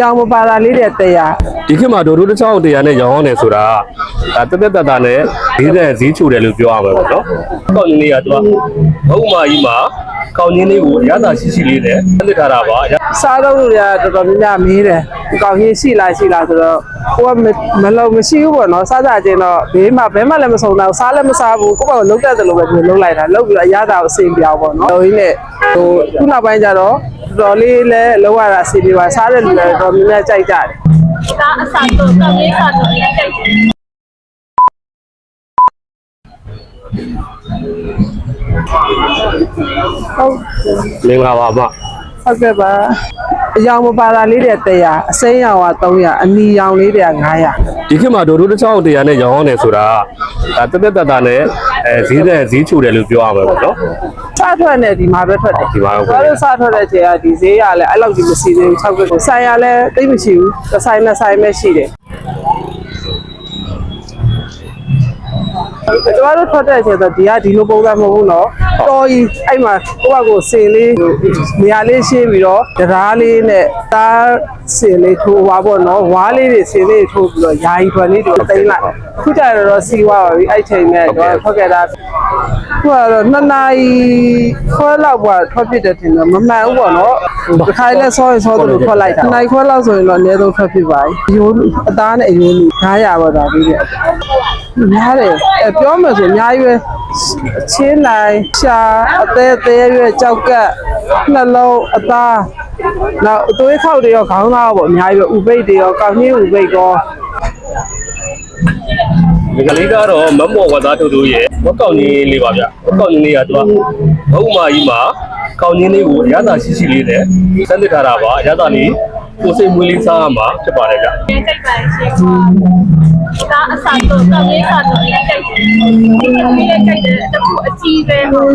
ရောင်မပါတာလေးတဲ့တရားဒီခေတ်မှာဒိုတို့တစ်ချောင်းတရားနဲ့ရောင်းရတယ်ဆိုတာတက်တက်တတာနဲ့ဈေးတဲ့ဈေးချိုတယ်လို့ပြောရမှာပေါ့နော်။ကောက်ရင်းလေးကသူကဘုံမာကြီးမှာကောက်ရင်းလေးကိုရတာရှိလေးနဲ့တက်ထားတာပါ။စားတော့လို့ရတော်တော်များများမေးတယ်။ကောက်ရင်းရှိလားဆိုတော့ကိုကမလုံးမရှိဘူးပေါ့နော်။စားကြခြင်းတော့ဘေးမှာဘဲမှလည်းမဆုံးတော့စားလည်းမစားဘူး။ကိုကလုံးတက်တယ်လို့ပဲလုံးလိုက်တာ။လုံးပြီးတော့ရတာကိုအစီအပြောင်းပေါ့နော်။ဟိုကြီးနဲ့ခုနောက်ပိုင်းကျတော့တော်လေးလဲလောက်ရတာအစီအပြောင်းစားတဲ့လူလည်းတော်များများကြိုက်ကြတယ်။ဒါအစားတော့ကောက်ရင်းစားတော့ကြိုက်တယ်ဟုတ်မင်္ဂလာပါမဟုတ်ကဲ့ပါအယောင်မပါတာလေးတဲ့တရားအစိမ်းရောင်က300အနီရောင်လေးတဲ့900ဒီခေတ်မှာဒိုတို့တစ်ချောင်းတရားနဲ့ရောင်းရတယ်ဆိုတာတက်တက်တတာနဲ့ဈေးတဲ့ဈေးချိုတယ်လို့ပြောရမှာပေါ့နော်စားထွက်နေဒီမှာပဲထွက်တယ်ဒီမှာပဲဘာလို့စားထွက်တဲ့ခြေကဒီဈေးရလဲအဲ့လောက်ကြီးမရှိသေးဘူး6ကကိုဆိုင်ရလဲတိတ်မရှိဘူးတစ်ဆိုင်နဲ့ဆိုင်ပဲရှိတယ်ကျွန်တော်တို့ထွက်တဲ့ချက်တော့ဒီကဒီလိုပုံစံမဟုတ်ဘူးနော်တော်ကြီးအဲ့မှာကိုယ့်ဘက်ကိုစင်လေးနေရာလေးရှင်းပြီးတော့တရားလေးနဲ့တားစင်လေးထိုးပါပေါ့နော်ဝါးလေးတွေစင်လေးထိုးပြီးတော့ယာယီထွက်လေးတွေသိမ့်လိုက်ခုကြတော့စီးသွားပါပြီအဲ့ချိန်နဲ့တော့ထွက်ခဲ့တာခုကတော့2နာရီခွဲလောက်ပေါ့ထွက်ဖြစ်တယ်ထင်တယ်မမှန်ဘူးပေါ့နော်တစ်ခါလဲဆောရင်ဆောသလိုထွက်လိုက်တာ2နာရီခွဲလောက်ဆိုရင်တော့အနည်းဆုံးထွက်ဖြစ်ပါပြီအယိုးအသားနဲ့အယိုးလူ900ပေါ့ဒါပြီးတဲ့များတယ်ပြောမယ်ဆိုအများကြီးပဲချင်းနိုင်ရှာအသေးရွယ်ကြောက်ကက်နှလုံးအသားနောက်အသွေးခောက်တွေရောခေါင်းသားပေါ့အများကြီးပဲဥပိတ်တွေရောကောက်နှင်းဥပိတ်ရောဒီကလေးကတော့မမော်ဝသားတို့ရဲ့ဝက်ကောက်ရင်းလေးပါဗျဝက်ကောက်ရင်းလေးကသူကဘုံမာကြီးမှာကောက်ရင်းလေးကိုရတာရှိလေးနဲ့စမ်းသစ်ထားတာပါရတာလေးကိုစိတ်မွေးလေးစားရမှာဖြစ်ပါတယ်ဗျ။ကြိုက်ပါရှင်။ဒါအစားတော့ကောက်ရင်းစားတော့ကြိုက်တယ်။ဒီကနေ့ကြိုက်တယ်တခုအကြီးပဲဟုတ်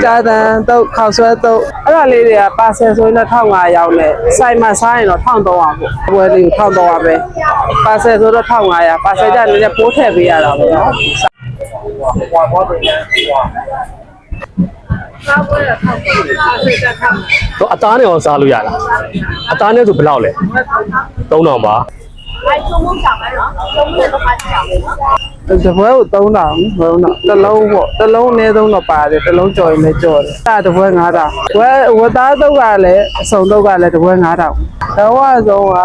ကြာတန်တော့ခောက်ဆွဲတော့အဲ့ဒါလေးတွေကပါဆယ်ဆိုရင်တော့1500ရောက်နေစိုက်မှာစားရင်တော့1300ပေါ့ဘွယ်လေး1300ပဲပါဆယ်ဆိုတော့1500ပါဆယ်ကြနည်းနည်းပိုးထည့်ပေးရတာပေါ့နော်စားပွဲတော့ထောက်ပါပါဆယ်ကြထောက်တော့အသားနဲ့ရောစားလို့ရလားအသားနဲ့ဆိုဘယ်လောက်လဲ3000ပါအဲ့ချုံမဆောင်မယ်နော်ချုံမတော့ပါချင်တယ်နော်တပွဲကို3000တစ်လုံးပေါ့တစ်လုံးအနည်းဆုံးတော့ပါတယ်တစ်လုံးကြော်ရင်လည်းကြော်တယ်အဲ့တပွဲ9000ဝက်သားတုပ်ကလည်းအစုံတုပ်ကလည်းတပွဲ9000တော့အဆုံးက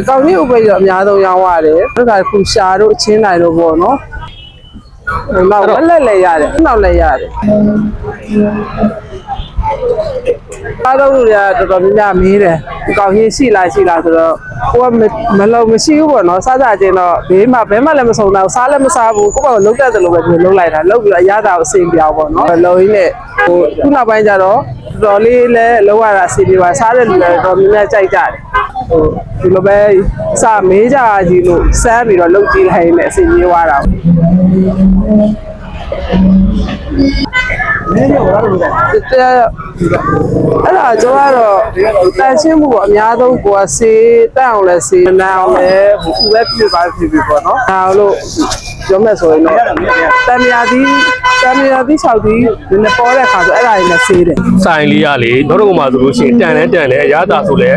ကောင်းကြီးဥပိ္ပတော့အများဆုံးရောင်းရတယ်ဒါကခုရှာတို့အချင်းနိုင်တို့ပေါ့နော်နောက်ဝက်လက်လည်းရတယ်နောက်လည်းရတယ်အားလုံးတွေကတော်တော်များများမေးတယ်ကောက်ရင်းရှိလားဆိုတော့ကိုကမလုံးမရှိဘူးပေါ့နော်စားကြခြင်းတော့ဘေးမှာဘဲမှလည်းမဆုံးတော့စားလည်းမစားဘူးကိုကလုံးတက်တယ်လို့ပဲလုံးလိုက်တာလုံးပြီးတော့အရသာကိုအစီအပြောင်းပေါ့နော်လုံးရင်းနဲ့ခုနောက်ပိုင်းကျတော့တော်လေးလဲလုံးရတာအစီအပြောင်းစားတဲ့လူတွေတော်များများကြိုက်ကြတယ်ဒီလိုပဲစမေးကြကြီးလို့စမ်းပြီးတော့လုံးကြည့်လိုက်ရင်အစီအပြေးသွားတာအဲ့ဒါကျွန်တော်ကတော့တန်ရှင်းမှုပေါ့အများဆုံးကိုယ်ဆေးတက်အောင်လဲဆေးနာအောင်လဲဥပဲပြပါဖြစ်ပြီပေါ့နော်ဒါလို့ပြောမယ်ဆိုရင်တော့တံမြာသီး6သီးဒီနေ့ပေါ်တဲ့ခါဆိုအဲ့ဒါကြီးနဲ့ဆေးတယ်ဆိုင်လေးရလေနောက်တော့မှဆိုလို့ရှိရင်တန်လဲအရသာဆိုလဲ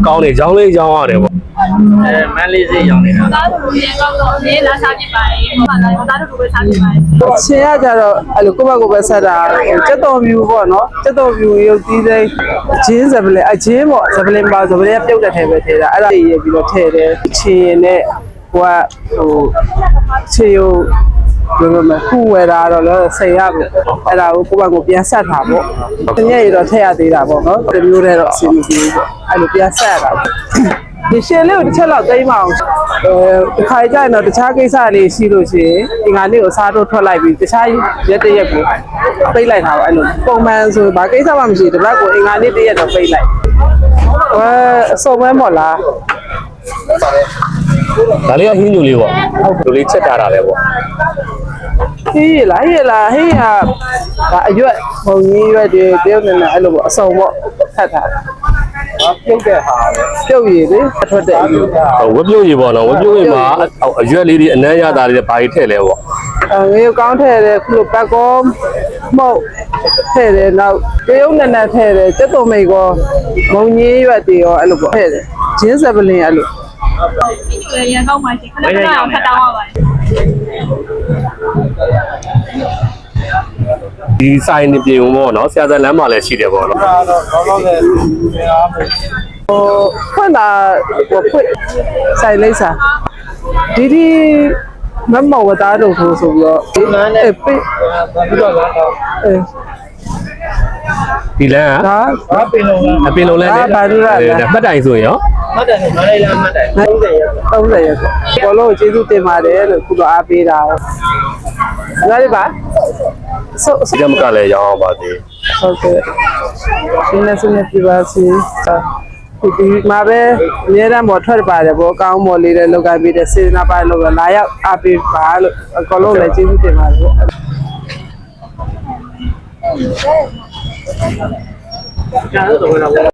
ကောင်းတယ်ရောင်းလေးရောင်းရတယ်ပေါ့မန်းလေးစိတ်ရောင်းနေတာ။ဒါတို့ရေကောက်တော့နေလာစားပြပါရဲ့။ဟုတ်ပါလား။ဒါတို့ပဲစားပြပါရဲ့။ချင်းရကြတော့အဲ့လိုကိုယ့်ဘက်ကိုပဲဆက်တာစက်တော်မြူပေါ့နော်စက်တော်မြူရုပ်သီးစိမ်းဂျင်းစပလင်အဂျင်းပေါ့စပလင်ပါစပလင်ကပြုတ်တဲ့ထဲပဲထည့်တာအဲ့ဒါရေးပြီးတော့ထည့်တယ်ချင်းနဲ့ဟိုချေရုပ်ဘယ်လိုမှခုဝယ်တာတော့လည်းဆယ်ရပြီအဲ့ဒါကိုကိုယ့်ဘက်ကိုပြန်ဆက်တာပေါ့တကယ်ရတော့ထည့်ရသေးတာပေါ့နော်ဒီမျိုးနဲ့တော့အဆင်မပြေဘူးပေါ့အဲ့လိုပြန်ဆက်ရတာဒီရှင်းလေးကိုတစ်ချက်လောက်သိမ်းမအောင်တစ်ခါကြရင်တော့တခြားကိစ္စလေးရှိလို့ရှိရင်ဒီငါလေးကိုစားတော့ထွက်လိုက်ပြီးတခြားရက်တရက်ကိုပိတ်လိုက်တာပေါ့အဲ့လိုပုံမှန်ဆိုဘာကိစ္စမှမရှိတပတ်ကိုအင်္ဂါနေ့တရက်တော့ပိတ်လိုက်အစုံမဲမို့လားဒါလေးကဟင်းညိုလေးပေါ့ဟုတ်လူလေးချက်တာလဲပေါ့ဟေးလားဒါအရွက်ဘုံကြီးရွက်တွေတယောက်နဲ့အဲ့လိုပေါ့အစုံပေါ့ထပ်တာပြုတ်တဲ့ဟာပြုတ်ရည်လေထွက်တဲ့အရွက်ဝက်ပြုတ်ရည်ပေါ့နော်ဝက်ပြုတ်ရည်မှာအရွက်လေးတွေအနမ်းရတာတွေဘာတွေထည့်လဲပေါ့ ငရုတ်ကောင်းထည့်တယ်ခုလိုပတ်ကောမှုတ်ထည့်တယ်နောက်တရုတ်နဲ့ထည့်တယ်စက်သွမိတ်ကောမုံကြီးရွက်တွေရောအဲ့လိုပေါ့ထည့်တယ်ဂျင်းစပလင်အဲ့လို ဒီလိုလေရန်ကောင်းပါရှင်ခဏခဏအောင်ဖတ်တောင်းရပါတယ် ဒီဆိုင်နေပြင်ပေါ့နော်ဆရာဇလန်းမှာလည်းရှိတယ်ပေါ့နော် ဟိုဖွင့်တာဟိုဖွင့်ဆိုင်လိမ့်စာဒီမမောဝသားတို့ဆိုပြီးတော့ဒီလမ်းနဲ့ပိပြီးတော့လာတော့အေး ဒီလမ်းက ဒါ အပင်လုံးလမ်းနဲ့မှတ်တိုင်ဆိုရင်ရော မှတ်တယ်မလေးလားမှတ်တယ်30ရက် 30ရက်ပေါ့ဘောလုံးကျေးဇူးတင်ပါတယ်လို့ခုတော့အားပေးတာငါလေးပါဆို စီကမကလည်းရောင်းအောင်ပါသေး ဟုတ်ကဲ့ဒီနေ့စနေပြပါစီဒီမှာပဲအများအားမော်ထွက်ပါတယ်ဘောကောင်းမော်လေးလည်းလောက်ကပြီးတဲ့စေနာပိုင်းလို့လာရောက်အားပေးပါလို့အကောလုံးလည်းကျေးဇူးတင်ပါတယ် ကျန်တော့